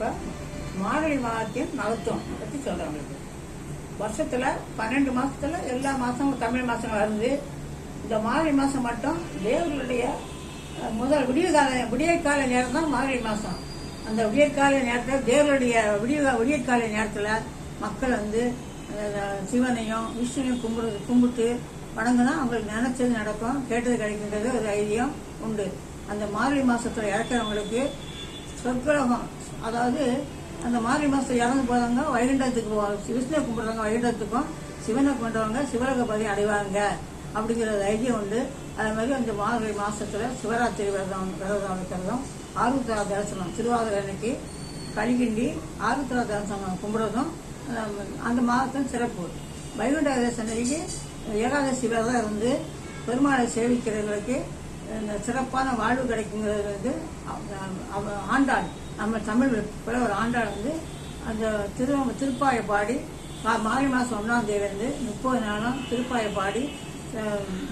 இப்போ மார்கழி மாதத்தின் மகத்துவம் பற்றி சொல்கிறேன் உங்களுக்கு. வருஷத்தில் 12 மாதத்தில் எல்லா மாதமும் தமிழ் மாதம் வருது. இந்த மார்கழி மாதம் மட்டும் தேவர்களுடைய முதல் விடியற்கால நேரம் தான் மார்கழி மாதம். அந்த விடியற்கால நேரத்தில் தேவருடைய விடியற்கால நேரத்தில் மக்கள் வந்து சிவனையும் விஷ்ணுவையும் கும்பிட்டு வணங்கினா அவங்களுக்கு நினைச்சது நடக்கும், கேட்டது கிடைக்கின்றது ஒரு ஐதீகம் உண்டு. அந்த மார்கழி மாதத்தில் இறக்கிறவங்களுக்கு சொர்க்கலோகம், அதாவது அந்த மார்கழி மாதத்தில் இறந்து போறவங்க வைகுண்டத்துக்கு போவாங்க. விஷ்ணுவை கும்பிடுறவங்க வைகுண்டத்துக்கும், சிவனை கொண்டவங்க சிவலோக பதவி அடைவாங்க அப்படிங்கிற ஐடியா உண்டு. அதே மாதிரி அந்த மார்கழி மாதத்தில் சிவராத்திரி விரதம் வைக்கிறதும், ஆருத்ரா தரிசனம் திருவாதிரை அன்னைக்கு கலிகிண்டி ஆருத்ரா தரிசனம் கும்பிடுறதும் அந்த மாதத்தின் சிறப்பு. வைகுண்ட ஏகாதசி ஏகாதசி விரதம் இருந்து பெருமாளை சேவிக்கிறவர்களுக்கு சிறப்பான வாழ்வு கிடைக்குங்கிறது வந்து ஆண்டாள், நம்ம தமிழ் ஒரு ஆண்டாள் வந்து அந்த திருப்பாயை பாடி மார்கழி மாதம் 1ஆம் தேதியிலிருந்து 30 நாளும் திருப்பாயை பாடி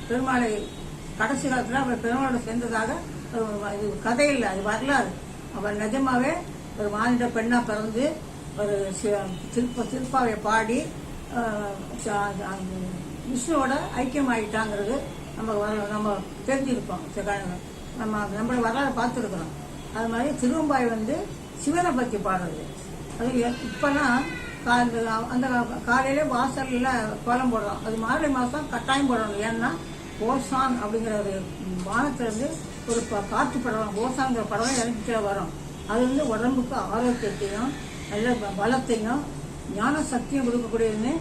பெருமாளை கடைசி காலத்தில் அவர் பெருமாளோட சேர்ந்ததாக இது கதை இல்லை, அது வரலாறு. அவர் நிஜமாவே ஒரு மாநில பெண்ணாக பிறந்து ஒரு திருப்பாவை பாடி விஷ்ணுவோட ஐக்கியமாயிட்டாங்கிறது நம்ம தெரிஞ்சிருக்கோம். நம்ம வரலாறு பார்த்துருக்குறோம். அது மாதிரி திருவம்பாய் வந்து சிவனை பற்றி பாடுறது. அது இப்போலாம் அந்த காலையிலே வாசலில் கோலம் போடுறோம். அது மார்கழி மாதம் கட்டாயம் போடணும். ஏன்னா ஓசான் அப்படிங்கிற ஒரு வானத்திலிருந்து ஒரு காற்று படம், ஓசாங்கிற படம் இறங்கிட்டு வரும். அது வந்து உடம்புக்கு ஆரோக்கியத்தையும் நல்ல பலத்தையும் ஞான சக்தியும் கொடுக்கக்கூடியதுன்னு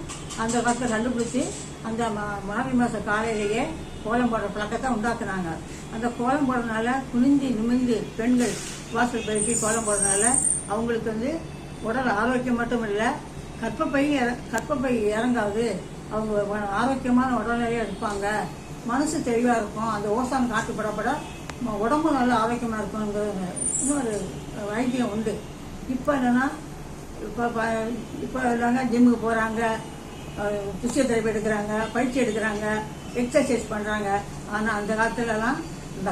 அந்த காலத்தில் கண்டுபிடிச்சி அந்த மார்கழி மாதம் காலையிலேயே கோலம் போடுற பழக்கத்தை உண்டாக்குனாங்க. அந்த கோலம் போடுறதுனால குனிஞ்சி நிமிந்து பெண்கள் வாசல் பெருக்கி கோலம் போடுறதுனால அவங்களுக்கு வந்து உடல் ஆரோக்கியம் மட்டும் இல்லை, கற்பப்பை இறங்காது, அவங்க ஆரோக்கியமான உடல்நிலையாக இருப்பாங்க, மனசு தெளிவாக இருக்கும். அந்த ஓசான் காட்டுப்படப்பட உடம்பு நல்ல ஆரோக்கியமாக இருக்குங்கிறது இன்னொரு வைத்தியம் உண்டு. இப்போ என்னன்னா இப்போ இல்லைங்க ஜிம்முக்கு போகிறாங்க, பிசியோதெரபி எடுக்கிறாங்க, பயிற்சி எடுக்கிறாங்க, எக்ஸசைஸ் பண்ணுறாங்க. ஆனால் அந்த காலத்துலலாம் இந்த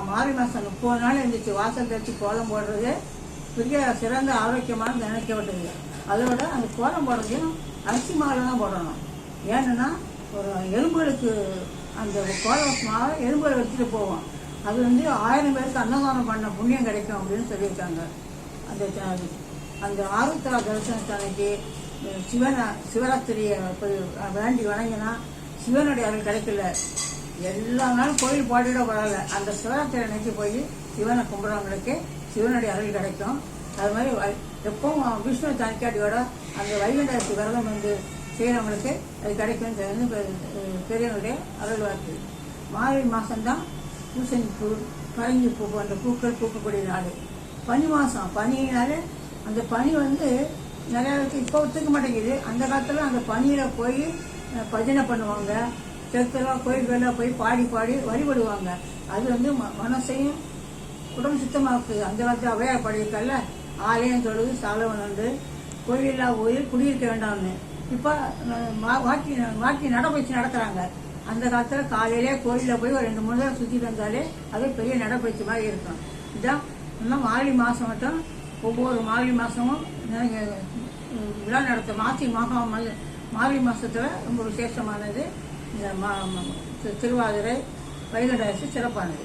மார்கழி மாதம் 30 நாள் எழுந்திரிச்சு வாசல் தெளிச்சு கோலம் போடுறது பெரிய சிறந்த ஆரோக்கியமான நினைக்கப்பட்டது. அதோட அந்த கோலம் போடுறதையும் அரிசி மாவில் தான் போடணும். ஏன்னா ஒரு எலும்புகளுக்கு அந்த கோலம் மாவை எலும்புகளை வச்சுட்டு போவோம். அது வந்து 1000 பேருக்கு அன்னதானம் பண்ண புண்ணியம் கிடைக்கும் அப்படின்னு சொல்லியிருக்காங்க. அந்த ஆருத்ரா தரிசனத்தன்னைக்கு சிவராத்திரியை போய் வேண்டி வணங்கினா சிவனுடைய அருள் கிடைக்கல. எல்லா நாளும் கோயில் பாடிட வரல, அந்த சிவராத்திரி அன்னைக்கு போய் சிவனை கும்பிட்றவங்களுக்கு சிவனுடைய அருள் கிடைக்கும். அது மாதிரி எப்பவும் விஷ்ணு தனிக்காட்டியோட அந்த வைகுண்டேசி விரதம் வந்து செய்கிறவங்களுக்கு அது கிடைக்கும் பெரியவங்களுடைய அருள் வாக்கு. மார்கழி மாதம்தான் பூசணி பூ, பரங்கி பூ போன்ற பூக்கள் பூக்கக்கூடிய நாள். பனி மாதம், பனினாலே அந்த பனி வந்து நிறையா இப்போ ஒத்துக்க மாட்டேங்குது. அந்த காலத்தில் அந்த பனியில் போய் பஜனை பண்ணுவாங்க, செருத்தெல்லாம் கோயில்களில் போய் பாடி வழிபடுவாங்க. அது வந்து மனசையும் உடம்பு சுத்தமாக்குது. அந்த காலத்தில் அவையார் பாடியிருக்கல, ஆலயம் தொழுது சாலவன் வந்து கோயிலா ஊரில் குடியிருக்க வேண்டாம்னு. இப்போ வாக்கி நடைபயிற்சி நடத்துகிறாங்க. அந்த காலத்தில் காலையிலே கோயிலில் போய் ஒரு 2-3 தடவை சுற்றிட்டு வந்தாலே அது பெரிய நடைபயிற்சி மாதிரி இருக்கும். இதுதான் இன்னும் மார்கழி மாதம் மட்டும் ஒவ்வொரு மார்கழி மாதமும் விழா நடத்த மார்கழி மாதத்தில் ரொம்ப விசேஷமானது இந்த திருவாதிரை வைகுண்ட ஏகாதசி சிறப்பானது.